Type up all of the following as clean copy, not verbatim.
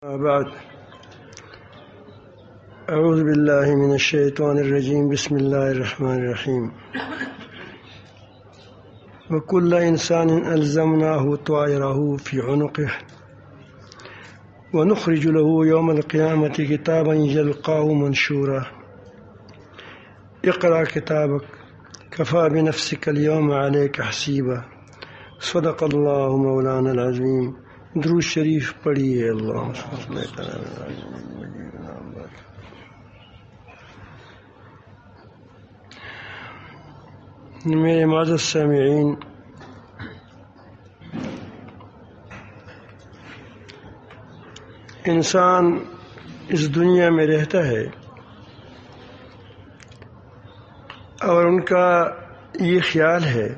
بعد اعوذ باللہ من الشیطان الرجیم بسم اللہ الرحمن الرحیم وکل انسان الزمناہ طائرہ فی عنقہ ونخرج له یوم القیامۃ کتابا یلقاہ منشورا اقرأ کتابک کفی بنفسک اليوم علیک حسیبا صدق اللہ مولانا العظیم۔ درود شریف پڑھیے۔ اللہ میرے معزز سامعین، انسان اس دنیا میں رہتا ہے اور ان کا یہ خیال ہے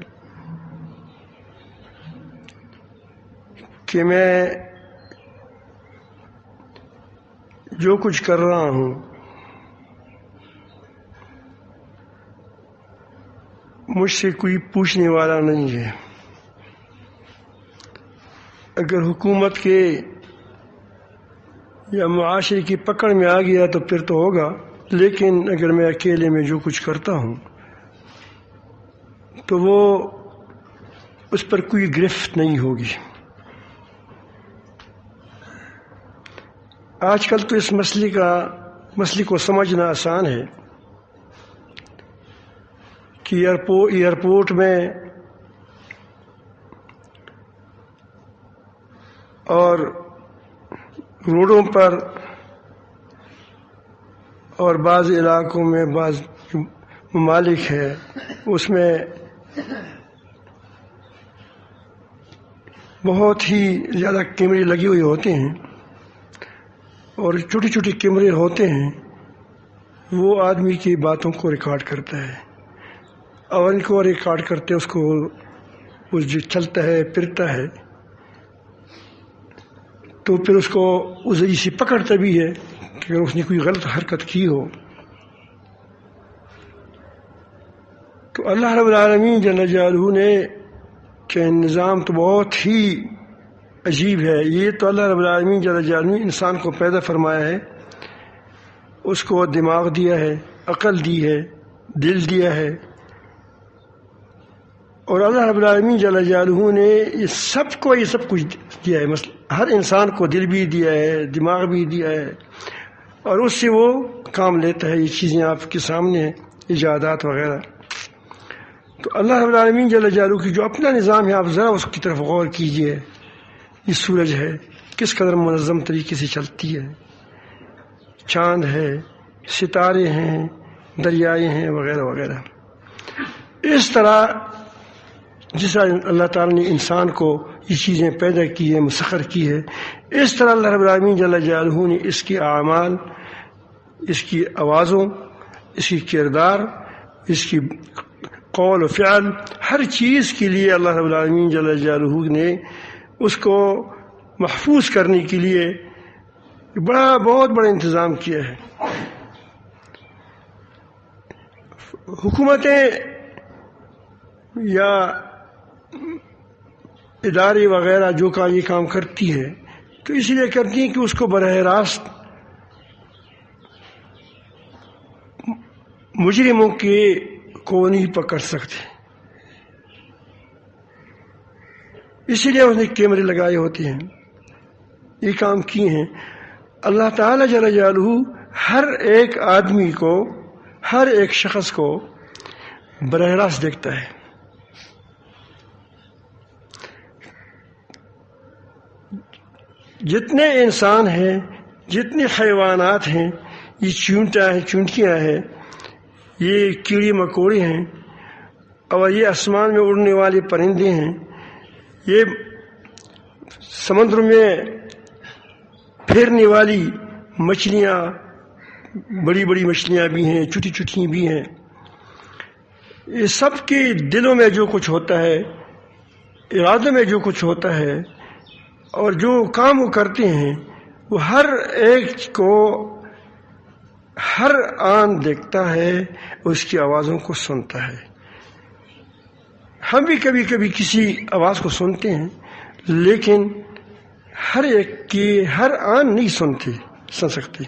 کہ میں جو کچھ کر رہا ہوں مجھ سے کوئی پوچھنے والا نہیں ہے۔ اگر حکومت کے یا معاشرے کی پکڑ میں آ گیا تو پھر تو ہوگا، لیکن اگر میں اکیلے میں جو کچھ کرتا ہوں تو وہ اس پر کوئی گرفت نہیں ہوگی۔ آج کل تو اس مسئلے کو سمجھنا آسان ہے کہ ایئرپورٹ میں اور روڈوں پر اور بعض علاقوں میں بعض ممالک ہے اس میں بہت ہی زیادہ کیمرے لگے ہوئے ہوتے ہیں اور چھوٹی چھوٹی کیمرے ہوتے ہیں، وہ آدمی کی باتوں کو ریکارڈ کرتا ہے اور ان کو ریکارڈ کرتے اس کو وہ جو چلتا ہے پھرتا ہے تو پھر اس کو اس ذریعے سے پکڑتا بھی ہے کہ اگر اس نے کوئی غلط حرکت کی ہو۔ تو اللہ رب العالمین جل جلالہ نے کہ نظام تو بہت ہی عجیب ہے۔ یہ تو اللہ رب العالمین جل جلالہ نے انسان کو پیدا فرمایا ہے، اس کو دماغ دیا ہے، عقل دی ہے، دل دیا ہے، اور اللہ رب العالمین جل جلالہ نے یہ سب کچھ دیا ہے۔ مثلا ہر انسان کو دل بھی دیا ہے، دماغ بھی دیا ہے، اور اس سے وہ کام لیتا ہے۔ یہ چیزیں آپ کے سامنے ہیں، ایجادات وغیرہ۔ تو اللہ رب العالمین جل جلالہ کی جو اپنا نظام ہے، آپ ذرا اس کی طرف غور کیجئے۔ یہ سورج ہے، کس قدر منظم طریقے سے چلتی ہے، چاند ہے، ستارے ہیں، دریائے ہیں، وغیرہ وغیرہ۔ اس طرح جس طرح اللہ تعالیٰ نے انسان کو یہ چیزیں پیدا کی ہیں، مسخر کی ہے، اس طرح اللہ رب العالمین جل جلالہ نے اس کے اعمال، اس کی آوازوں، اس کی کردار، اس کی قول و فعل، ہر چیز کے لیے اللہ رب العالمین جل جلالہ نے اس کو محفوظ کرنے کے لیے بہت بڑا انتظام کیا ہے۔ حکومتیں یا ادارے وغیرہ جو یہ کام کرتی ہے تو اس لیے کرتی ہیں کہ اس کو براہ راست مجرموں کو نہیں پکڑ سکتے، اسی لیے اس نے کیمرے لگائے ہوتے ہیں، یہ کام کیے ہیں۔ اللہ تعالیٰ جل جلالہ ہر ایک آدمی کو، ہر ایک شخص کو براہ راست دیکھتا ہے۔ جتنے انسان ہیں، جتنے حیوانات ہیں، یہ چونٹیاں ہیں، یہ کیڑے مکوڑے ہیں، اور یہ آسمان میں اڑنے والے پرندے ہیں، یہ سمندر میں پھیرنے والی مچھلیاں، بڑی بڑی مچھلیاں بھی ہیں، چھوٹی چھوٹی بھی ہیں۔ یہ سب کے دلوں میں جو کچھ ہوتا ہے، ارادوں میں جو کچھ ہوتا ہے، اور جو کام وہ کرتے ہیں، وہ ہر ایک کو ہر آن دیکھتا ہے، اس کی آوازوں کو سنتا ہے۔ ہم بھی کبھی کبھی کسی آواز کو سنتے ہیں، لیکن ہر ایک کی ہر آن نہیں سن سکتے.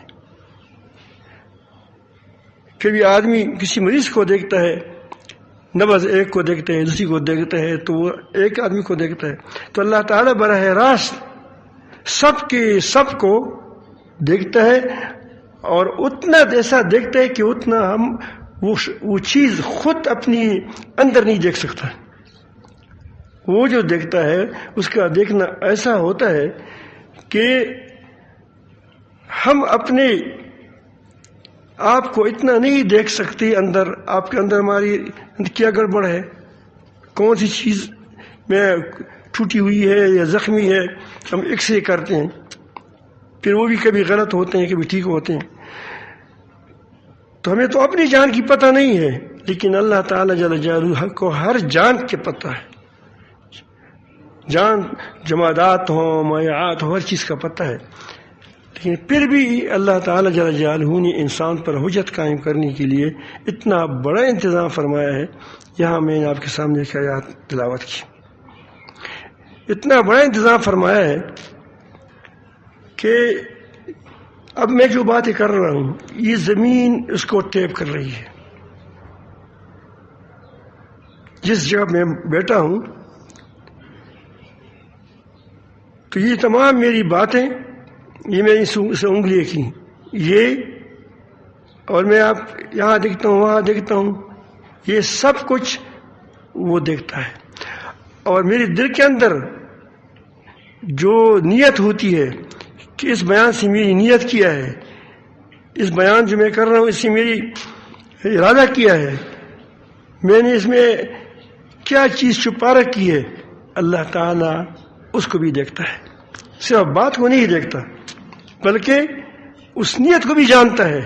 کبھی آدمی کسی مریض کو دیکھتا ہے، نبض ایک کو دیکھتا ہے، دوسری کو دیکھتا ہے، تو وہ ایک آدمی کو دیکھتا ہے. تو اللہ تعالیٰ براہ راست سب کو دیکھتا ہے، اور اتنا ایسا دیکھتا ہے کہ اتنا ہم وہ چیز خود اپنی اندر نہیں دیکھ سکتا. وہ جو دیکھتا ہے اس کا دیکھنا ایسا ہوتا ہے کہ ہم اپنے آپ کو اتنا نہیں دیکھ سکتے. آپ کے اندر ہماری کیا گڑبڑ ہے، کون سی چیز میں ٹوٹی ہوئی ہے یا زخمی ہے. ہم ایکس رے کرتے ہیں، پھر وہ بھی کبھی غلط ہوتے ہیں، کبھی ٹھیک ہوتے ہیں. تو ہمیں تو اپنی جان کی پتہ نہیں ہے، لیکن اللہ تعالیٰ جل جلالہ کو ہر جان کے پتہ ہے. جان جمادات ہوں، مائعات ہوں، ہر چیز کا پتہ ہے. لیکن پھر بھی اللہ تعالیٰ جل جلالہ نے انسان پر حجت قائم کرنے کے لیے اتنا بڑا انتظام فرمایا ہے. یہاں میں نے آپ کے سامنے ایک آیات تلاوت کی. اتنا بڑا انتظام فرمایا ہے کہ اب میں جو باتیں کر رہا ہوں یہ زمین اس کو ٹیپ کر رہی ہے. جس جگہ میں بیٹھا ہوں تو یہ تمام میری باتیں، یہ میں نے اسے انگلیاں کی، یہ اور میں آپ یہاں دیکھتا ہوں، وہاں دیکھتا ہوں، یہ سب کچھ وہ دیکھتا ہے. اور میرے دل کے اندر جو نیت ہوتی ہے کہ اس بیان سے میری نیت کیا ہے، اس بیان جو میں کر رہا ہوں اس سے میری ارادہ کیا ہے، میں نے اس میں کیا چیز چھپا رکھی ہے، اللہ تعالیٰ اس کو بھی دیکھتا ہے. صرف بات کو نہیں دیکھتا بلکہ اس نیت کو بھی جانتا ہے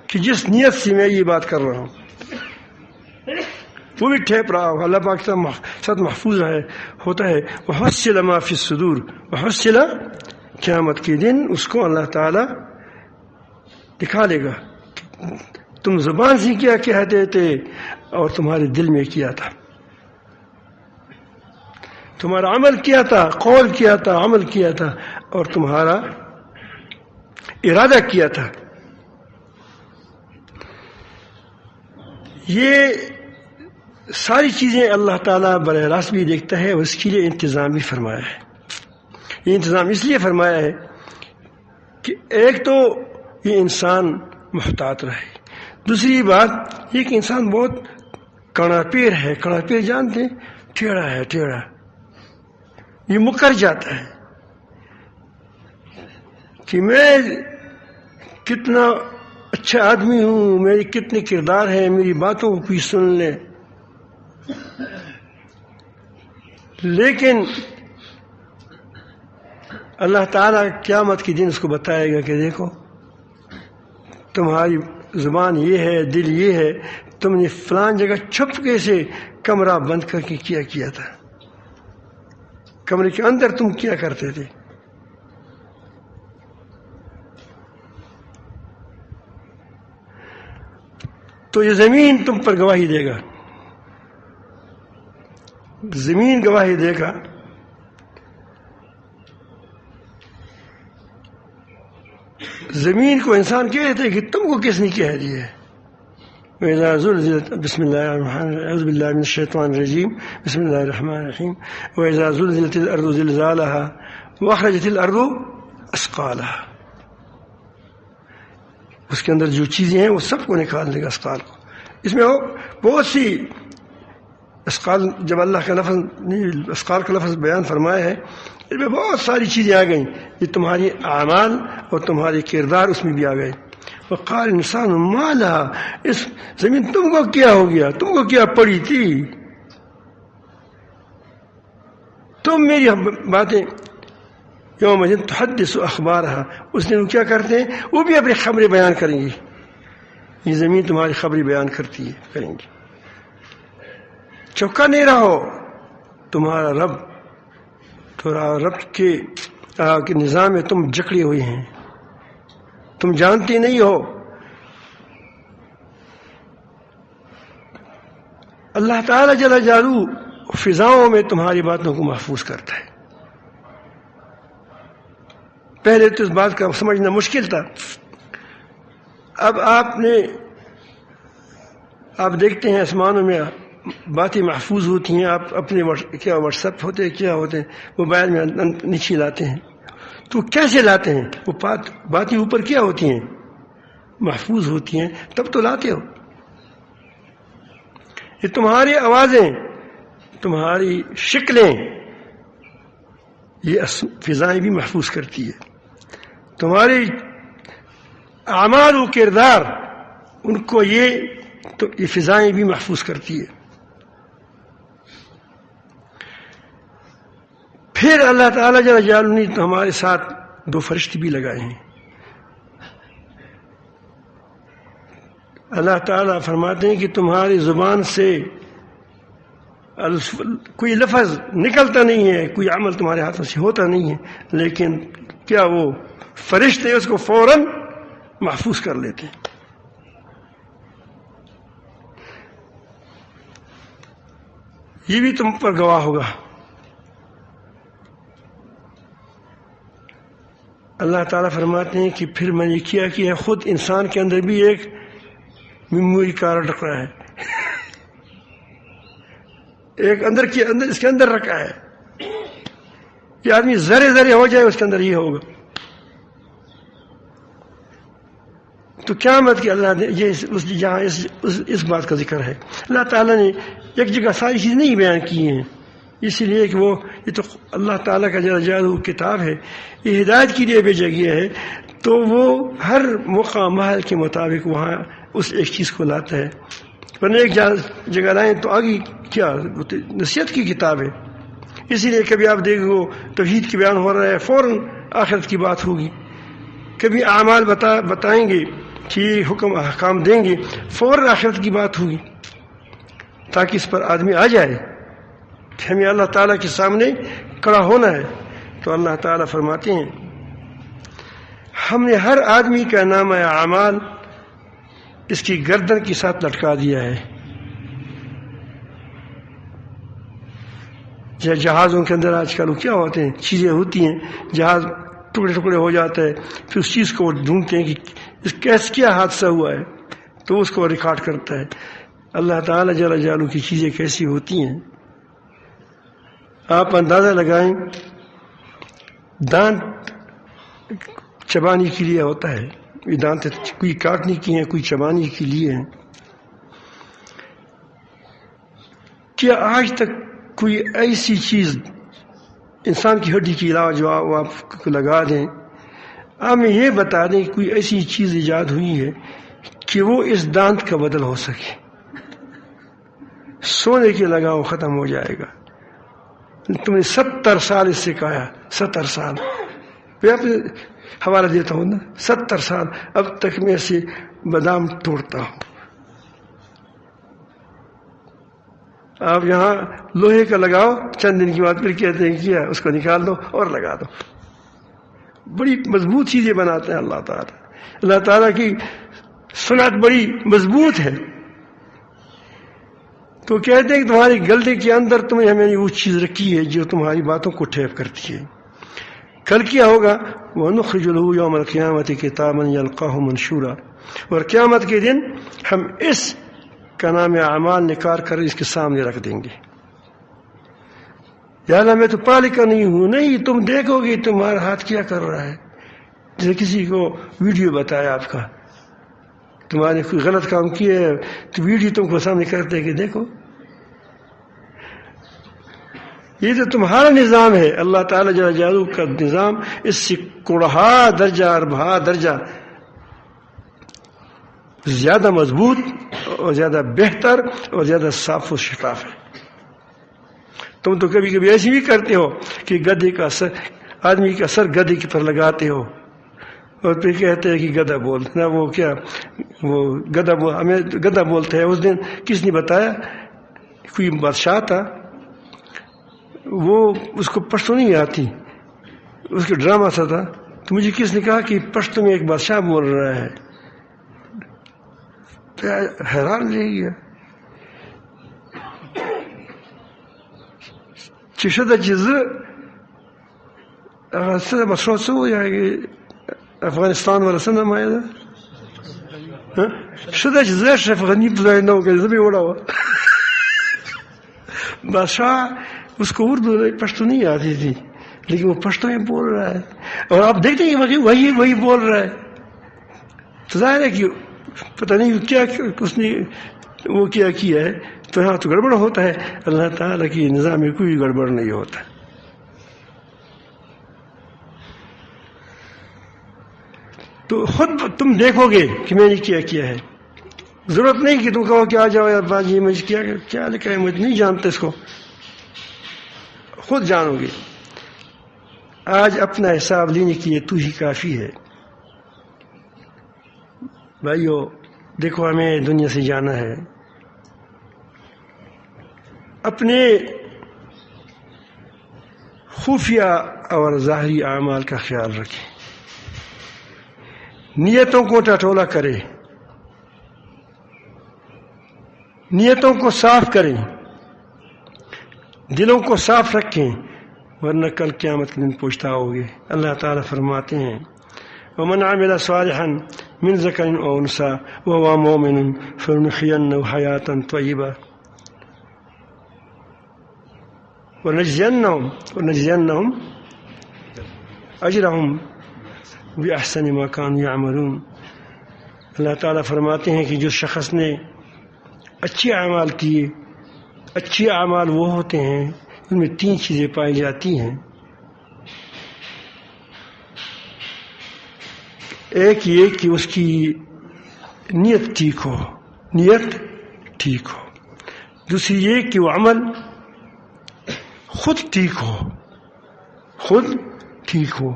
کہ جس نیت سے میں یہ بات کر رہا ہوں وہ بھی ٹھیپ رہا ہو. اللہ پاک ساتھ محفوظ ہوتا ہے. وحصل ما فی الصدور، وحصل، قیامت کے دن اس کو اللہ تعالیٰ دکھا دے گا تم زبان سے کیا کہتے تھے اور تمہارے دل میں کیا تھا، تمہارا عمل کیا تھا، قول کیا تھا، عمل کیا تھا، اور تمہارا ارادہ کیا تھا. یہ ساری چیزیں اللہ تعالیٰ براہ راست بھی دیکھتا ہے، اور اس کے لیے انتظام بھی فرمایا ہے. یہ انتظام اس لیے فرمایا ہے کہ ایک تو یہ انسان محتاط رہے، دوسری بات یہ کہ انسان بہت کڑا پیر ہے. کڑا پیر جانتے ہیں، ٹیڑھا ہے، ٹیڑھا، یہ مکر جاتا ہے کہ میں کتنا اچھا آدمی ہوں، میری کتنے کردار ہیں، میری باتوں کو کوئی سن لے. لیکن اللہ تعالیٰ قیامت کے دن اس کو بتائے گا کہ دیکھو تمہاری زبان یہ ہے، دل یہ ہے، تم نے فلان جگہ چھپ کے سے کمرہ بند کر کے کیا تھا، کمرے کے اندر تم کیا کرتے تھے. تو یہ زمین تم پر گواہی دے گا، زمین گواہی دے گا. زمین کو انسان کہتے ہیں کہ تم کو کس نے کہہ دیا ہے. وَإِذَا زُلْزِلَتْ بسم اللہ الرحمن الرحیم، اعوذ باللہ من الشیطان الرجیم، بسم اللہ الرحمن الرحیم. وَإِذَا زُلْزِلَتِ الْأَرْضُ زِلْزَالَهَا وَأَخْرَجَتِ الْأَرْضُ أَثْقَالَهَا. اس کے اندر جو چیزیں ہیں وہ سب کو نکال دے گا اسقال کو. اس میں بہت سی اسقال، جب اللہ کا لفظ اسقال کا لفظ بیان فرمایا ہے اس میں بہت ساری چیزیں آ گئیں. یہ تمہاری اعمال اور تمہارے کردار اس میں بھی آ گئے. وقال انسان ما لها، اس زمین تم کو کیا ہو گیا، تم کو کیا پڑی تھی، تم میری باتیں یوم تحدث اخبارها، اس دن وہ کیا کرتے ہیں، وہ بھی اپنی خبریں بیان کریں گی. یہ زمین تمہاری خبریں بیان کرتی ہے، کریں گی. چوکا نہیں رہو، تمہارا رب کے نظام میں تم جکڑے ہوئے ہیں، تم جانتے نہیں ہو. اللہ تعالیٰ جل جلالہ فضاؤں میں تمہاری باتوں کو محفوظ کرتا ہے. پہلے تو اس بات کا سمجھنا مشکل تھا. اب آپ دیکھتے ہیں آسمانوں میں باتیں محفوظ ہوتی ہیں. آپ اپنے کیا واٹس ایپ ہوتے ہیں، کیا ہوتے ہیں، موبائل میں نیچے لاتے ہیں. تو کیسے لاتے ہیں؟ وہ باتیں اوپر کیا ہوتی ہیں؟ محفوظ ہوتی ہیں، تب تو لاتے ہو. یہ تمہاری آوازیں، تمہاری شکلیں، یہ فضائیں بھی محفوظ کرتی ہے. تمہاری اعمال و کردار، ان کو یہ فضائیں بھی محفوظ کرتی ہے. پھر اللہ تعالیٰ جل جلالہ نے تو ہمارے ساتھ 2 فرشتے بھی لگائے ہیں. اللہ تعالیٰ فرماتے ہیں کہ تمہاری زبان سے کوئی لفظ نکلتا نہیں ہے، کوئی عمل تمہارے ہاتھوں سے ہوتا نہیں ہے، لیکن کیا وہ فرشتے اس کو فوراً محفوظ کر لیتے ہیں. یہ بھی تم پر گواہ ہوگا. اللہ تعالیٰ فرماتے ہیں کہ پھر میں نے کیا کہ خود انسان کے اندر بھی ایک میموری کارڈ رکھا ہے، ایک اس کے اندر رکھا ہے. یہ آدمی ذرے ذرے ہو جائے اس کے اندر یہ ہوگا. تو قیامت کے اللہ نے جہاں اس بات کا ذکر ہے، اللہ تعالیٰ نے ایک جگہ ساری چیزیں نہیں بیان کی ہیں، اس لیے کہ یہ تو اللہ تعالیٰ کا جل جلالہ کتاب ہے، یہ ہدایت کے لیے بھیجا گیا ہے. تو وہ ہر موقع محل کے مطابق وہاں اس ایک چیز کو لاتا ہے. ورنہ ایک جگہ لائیں تو آگے کیا نصیحت کی کتاب ہے. اسی لیے کبھی آپ دیکھو توحید کی بیان ہو رہا ہے، فوراً آخرت کی بات ہوگی. کبھی اعمال بتائیں گے کہ حکم احکام دیں گے، فوراً آخرت کی بات ہوگی، تاکہ اس پر آدمی آ جائے کہ ہمیں اللہ تعالیٰ کے سامنے کھڑا ہونا ہے. تو اللہ تعالیٰ فرماتے ہیں ہم نے ہر آدمی کا نامہ اعمال اس کی گردن کے ساتھ لٹکا دیا ہے. جہازوں کے اندر آج کل کیا ہوتے ہیں، چیزیں ہوتی ہیں، جہاز ٹکڑے ٹکڑے ہو جاتا ہے، پھر اس چیز کو ڈھونڈتے ہیں کہ کیا حادثہ ہوا ہے، تو اس کو ریکارڈ کرتا ہے. اللہ تعالیٰ جل جلالہ کی چیزیں کیسی ہوتی ہیں آپ اندازہ لگائیں. دانت چبانے کے لیے ہوتا ہے، یہ دانت کوئی کاٹنے کی ہیں، کوئی چبانے کے لیے ہیں. کیا آج تک کوئی ایسی چیز انسان کی ہڈی کے علاوہ جو آپ کو لگا دیں، آپ میں یہ بتا دیں کہ کوئی ایسی چیز ایجاد ہوئی ہے کہ وہ اس دانت کا بدل ہو سکے؟ سونے کے لگاؤ ختم ہو جائے گا. تم نے 70 سال اس سے کہا، 70 سال میں آپ حوالہ دیتا ہوں نا، 70 سال اب تک میں سے بادام توڑتا ہوں. آپ یہاں لوہے کا لگاؤ، چند دن کی بعد پھر کہتے ہیں کیا اس کو نکال دو اور لگا دو. بڑی مضبوط چیزیں بناتے ہیں اللہ تعالیٰ. اللہ تعالیٰ کی صنعت بڑی مضبوط ہے. تو کہتے ہیں کہ تمہاری گلے کے اندر تمہیں ہمیں وہ چیز رکھی ہے جو تمہاری باتوں کو ٹھیپ کرتی ہے. کل کیا ہوگا؟ وَنُخْرِجُ لَهُ يَوْمَ الْقِيَامَةِ كِتَابًا يَلْقَاهُ مَنْشُورًا، اور قیامت کے دن ہم اس کا نام اعمال نکال کر اس کے سامنے رکھ دیں گے. یا اللہ میں تو پالے کا نہیں ہوں. نہیں، تم دیکھو گے تمہارا ہاتھ کیا کر رہا ہے. جیسے کسی کو ویڈیو بتایا آپ کا، تمہارے کوئی غلط کام کیا ہے تو ویڈیو تم کو سامنے کرتے کہ دیکھو. یہ تو تمہارا نظام ہے. اللہ تعالیٰ جل جلالہ کا نظام اس سے کوڑھا درجہ اور بہا درجہ زیادہ مضبوط اور زیادہ بہتر اور زیادہ صاف و شفاف ہے. تم تو کبھی کبھی ایسی بھی کرتے ہو کہ گدھے کا سر، آدمی کا سر گدھے کے پر لگاتے ہو اور پھر کہتے ہیں کہ گدھا بول نہ، وہ کیا وہ گدھا بول، ہمیں گدھا بولتے ہیں. اس دن کس نے بتایا، کوئی بادشاہ تھا، وہ اس کو پشتو نہیں آتی، اس کا ڈرامہ سا تھا، تو مجھے کس نے کہا کہ پشتو میں ایک بادشاہ بول رہا ہے. حیران رہ گیا. چشدہ چیز سنة مشروع سوى يعني أفغانستان ولا سنة ما هذا شو ده جزاش أفغاني بزاي نو كذا زبي ولا هو بادشاہ اس کو اردو پشتو نہیں آتی تھی لیکن وہ پشتو میں بول رہا ہے اور آپ دیکھتے ہیں کہ وہی بول رہا ہے تو ظاہر ہے کہ پتہ نہیں کیا اس نے وہ کیا ہے تو یہاں تو گڑبڑ ہوتا ہے. اللہ تعالیٰ کی نظام میں کوئی گڑبڑ نہیں ہوتا. تو خود تم دیکھو گے کہ میں نے کیا ہے. ضرورت نہیں کہ تم کہو کہ آ جاؤ یار باجی مجھے کیا لکھا ہے مجھے نہیں جانتے اس کو. خود جانو گے. آج اپنا حساب لینے کے لیے تو ہی کافی ہے. بھائیو دیکھو ہمیں دنیا سے جانا ہے. اپنے خفیہ اور ظاہری اعمال کا خیال رکھیں. نیتوں کو ٹٹولا کریں. نیتوں کو صاف کریں. دلوں کو صاف رکھیں ورنہ کل قیامت کے دن پوچھتاؤ گے. اللہ تعالیٰ فرماتے ہیں وَمَنْ عَمِلَ صَالِحًا مِنْ ذَكَرٍ أَوْ أُنْثَىٰ وَهُوَ مُؤْمِنٌ فَلَنُحْيِيَنَّهُ حَيَاةً طَيِّبَةً وَنَجْزِيَنَّهُمْ أَجْرَهُمْ بِأَحْسَنِ مَا كَانُوا يَعْمَلُونَ. اللہ تعالیٰ فرماتے ہیں کہ جو شخص نے اچھے اعمال کیے. اچھے اعمال وہ ہوتے ہیں ان میں 3 چیزیں پائی جاتی ہیں. ایک یہ کہ اس کی نیت ٹھیک ہو. نیت ٹھیک ہو. دوسری یہ کہ وہ عمل خود ٹھیک ہو. خود ٹھیک ہو.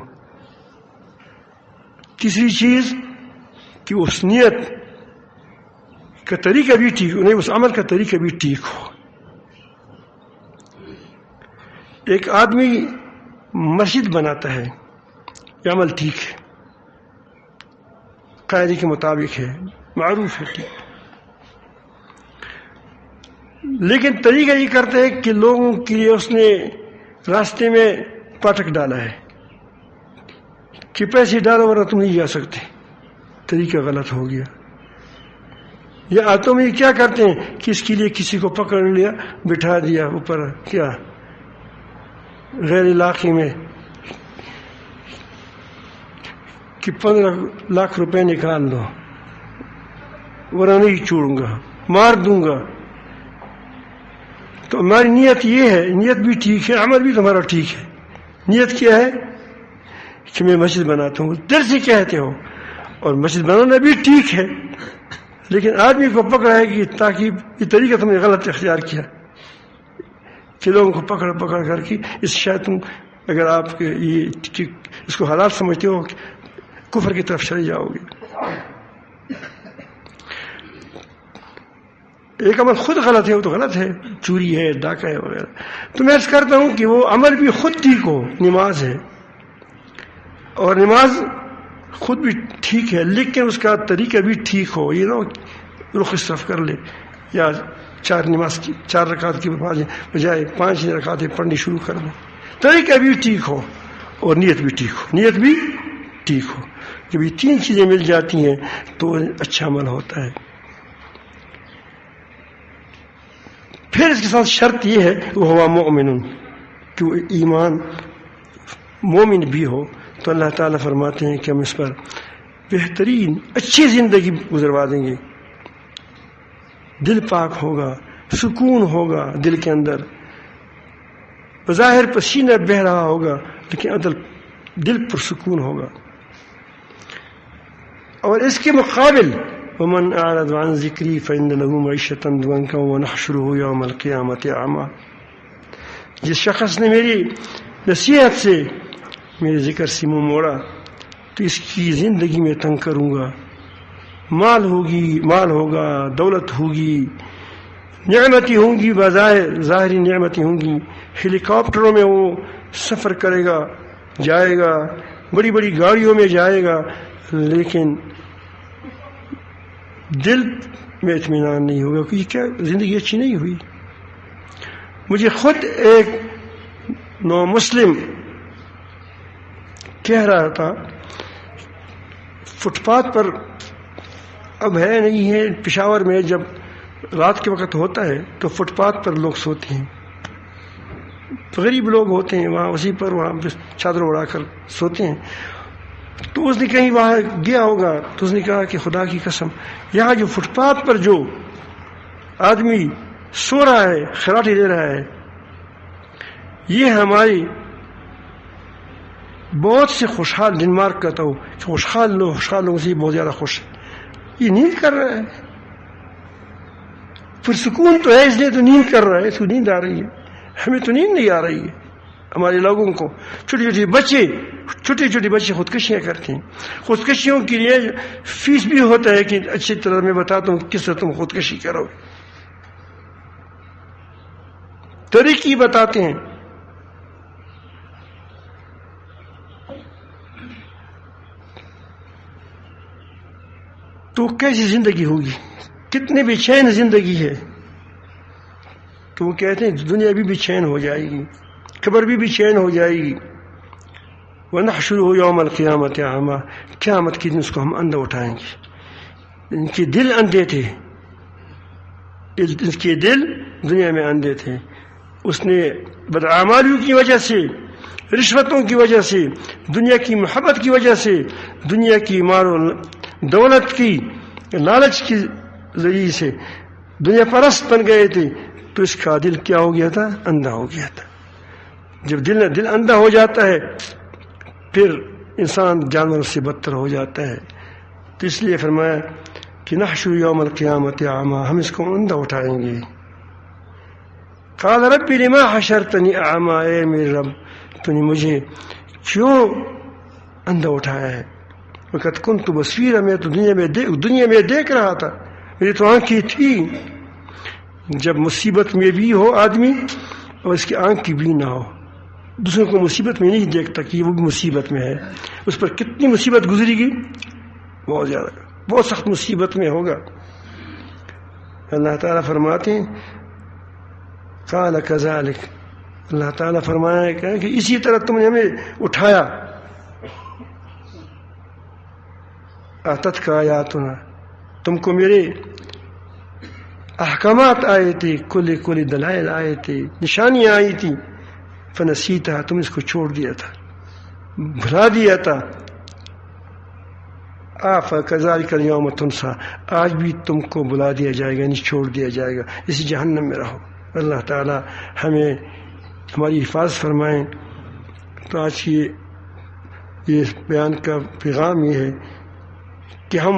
تیسری چیز کہ اس نیت کا طریقہ بھی ٹھیک ہو. نہیں اس عمل کا طریقہ بھی ٹھیک ہو. ایک آدمی مسجد بناتا ہے یہ عمل ٹھیک ہے قاعدے کے مطابق ہے معروف ہے ٹھیک. لیکن طریقہ یہ کرتا ہے کہ لوگوں کے لیے اس نے راستے میں پاٹک ڈالا ہے کہ پیسے ڈالو ورنہ تم نہیں جا سکتے. طریقہ غلط ہو گیا. یا آتوں میں کیا کرتے ہیں کہ اس کے لیے کسی کو پکڑ لیا بٹھا دیا اوپر کیا غیر علاقے میں کہ 15 لاکھ روپے نکال دو ورنہ نہیں چھوڑوں گا مار دوں گا. تو ہماری نیت یہ ہے. نیت بھی ٹھیک ہے عمل بھی تمہارا ٹھیک ہے. نیت کیا ہے کہ میں مسجد بناتا ہوں دل سے کہتے ہو اور مسجد بنانا بھی ٹھیک ہے. لیکن آدمی کو پکڑا ہے کہ تاکہ یہ طریقہ تم نے غلط اختیار کیا کہ لوگوں کو پکڑ کر کے اس شاید تم اگر آپ یہ اس کو حلال سمجھتے ہو کفر کی طرف چلے جاؤ گے. ایک عمل خود غلط ہے وہ تو غلط ہے. چوری ہے ڈاکہ ہے وغیرہ. تو میں عرض کرتا ہوں کہ وہ عمل بھی خود ٹھیک ہو. نماز ہے اور نماز خود بھی ٹھیک ہے لیکن اس کا طریقہ بھی ٹھیک ہو. یہ نہ رخ صف کر لے یا 4 رکعت کی بجائے 5 رکعتیں پڑھنی شروع کر دیں. طریقہ بھی ٹھیک ہو اور نیت بھی ٹھیک ہو. نیت بھی ٹھیک ہو. جب یہ 3 چیزیں مل جاتی ہیں تو اچھا عمل ہوتا ہے. پھر اس کے ساتھ شرط یہ ہے وہ ہوا مومن کہ وہ ایمان مومن بھی ہو. تو اللہ تعالیٰ فرماتے ہیں کہ ہم اس پر بہترین اچھی زندگی گزروا دیں گے. دل پاک ہوگا سکون ہوگا دل کے اندر. بظاہر پسینہ بہہ رہا ہوگا لیکن دل پر سکون ہوگا. اور اس کے مقابل ومن اعرض عن ذکری فإن له معیشة ضنکا ونحشره یوم القیامة اعمی. جس شخص نے میری نصیحت سے میرے ذکر سے منہ موڑا تو اس کی زندگی میں تنگ کروں گا. مال ہوگا دولت ہوگی نعمتیں ہوں گی ظاہری نعمتیں ہوں گی. ہیلی کاپٹروں میں وہ سفر کرے گا جائے گا بڑی بڑی گاڑیوں میں جائے گا لیکن دل میں اطمینان نہیں ہوگا کہ کیا زندگی اچھی نہیں ہوئی. مجھے خود ایک نو مسلم کہہ رہا تھا فٹ پاتھ پر اب ہے نہیں ہے، پشاور میں جب رات کے وقت ہوتا ہے تو فٹ پاتھ پر لوگ سوتے ہیں، غریب لوگ ہوتے ہیں وہاں، اسی پر وہاں پہ چادر اڑا کر سوتے ہیں. تو اس نے کہیں وہاں گیا ہوگا تو اس نے کہا کہ خدا کی قسم یہاں جو فٹ پاتھ پر جو آدمی سو رہا ہے، خراٹے دے رہا ہے، یہ ہماری بہت سے خوشحال ڈنمارک کہتا ہوں کہ خوشحال لوگوں سے بہت زیادہ خوش ہے، یہ نیند کر رہا ہے، پرسکون تو ہے اس لیے تو نیند کر رہا ہے، اس کو نیند آ رہی ہے، ہمیں تو نیند نہیں آ رہی ہے. ہمارے لوگوں کو چھوٹے چھوٹے بچے خودکشیاں کرتے ہیں. خودکشیوں کے لیے فیس بھی ہوتا ہے کہ اچھی طرح میں بتاتا ہوں کس طرح تم خودکشی کرو، طریقے بتاتے ہیں. تو کیسی زندگی ہوگی، کتنے بے چین زندگی ہے. تو وہ کہتے ہیں دنیا بھی بے چین ہو جائے گی، قبر بھی بے چین ہو جائے گی. وَنَحْشُرُهُ يَوْمَ الْقِيَامَةِ أَعْمَى، قیامت کے دن اس کو ہم اندھا اٹھائیں گے. ان کے دل اندھے تھے، اس کے دل دنیا میں اندھے تھے. اس نے بدعمالیوں کی وجہ سے، رشوتوں کی وجہ سے، دنیا کی محبت کی وجہ سے، دنیا کی مال و دولت کی لالچ کی ذریعے سے دنیا پرست بن گئے تھے. تو اس کا دل کیا ہو گیا تھا؟ اندھا ہو گیا تھا. جب دل اندھا ہو جاتا ہے پھر انسان جانور سے بدتر ہو جاتا ہے. تو اس لیے فرمایا کہ نحشر یوم القیامت اعمی، ہم اس کو اندھا اٹھائیں گے. قال رب لما حشرتنی اعمی، اے میرے رب تو نے مجھے کیوں اندھا اٹھایا ہے؟ وقت کنت بصیرا، میں تو دنیا میں دیکھ رہا تھا، میری تو آنکھیں تھی. جب مصیبت میں بھی ہو آدمی اور اس کی آنکھ کی بھی نہ ہو، دوسروں کو مصیبت میں نہیں دیکھتا کہ وہ بھی مصیبت میں ہے، اس پر کتنی مصیبت گزری گی، بہت زیادہ، بہت سخت مصیبت میں ہوگا. اللہ تعالیٰ فرماتے ہیں قال کذالک، اللہ تعالیٰ فرمایا کہ اسی طرح تم نے ہمیں اٹھایا. آتتک آیاتنا، تم کو میرے احکامات آئے تھے، کل دلائل آئے تھے، نشانیاں آئی تھی. فنسیتھا، تم اس کو چھوڑ دیا تھا، بھلا دیا تھا. فکذالک الیوم تنسیٰ، آج بھی تم کو بلا دیا جائے گا، یعنی چھوڑ دیا جائے گا، اسی جہنم میں رہو. اللہ تعالی ہمیں ہماری حفاظت فرمائیں. تو آج کی یہ بیان کا پیغام یہ ہے کہ ہم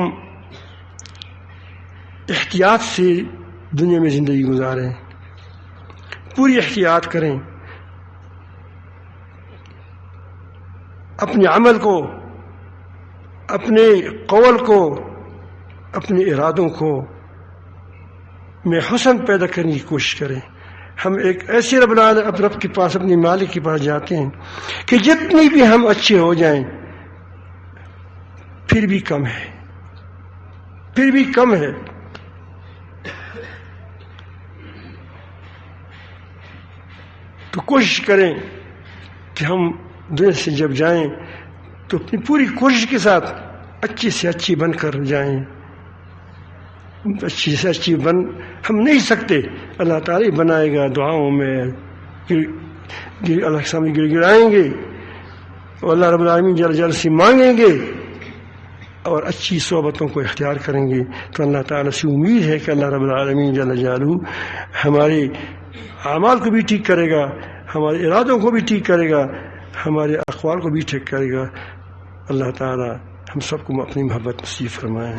احتیاط سے دنیا میں زندگی گزاریں، پوری احتیاط کریں، اپنے عمل کو، اپنے قول کو، اپنے ارادوں کو میں حسن پیدا کرنے کی کوشش کریں. ہم ایک ایسے رب کے پاس، اپنے مالک کے پاس جاتے ہیں کہ جتنی بھی ہم اچھے ہو جائیں پھر بھی کم ہے، پھر بھی کم ہے. تو کوشش کریں کہ ہم دنیا سے جب جائیں تو اپنی پوری کوشش کے ساتھ اچھی سے اچھی بن کر جائیں. اچھی سے اچھی بن ہم نہیں سکتے، اللہ تعالیٰ بنائے گا. دعاؤں میں اللہ کے سامنے گر گرائیں گے اور اللہ رب العالمین جل جلالہ سے مانگیں گے اور اچھی صحبتوں کو اختیار کریں گے. تو اللہ تعالیٰ سے امید ہے کہ اللہ رب العالمین جل جلالہ ہمارے اعمال کو بھی ٹھیک کرے گا، ہمارے ارادوں کو بھی ٹھیک کرے گا، ہمارے اقوال کو بھی ٹھیک کرے گا. اللہ تعالیٰ ہم سب کو اپنی محبت نصیب فرمائیں.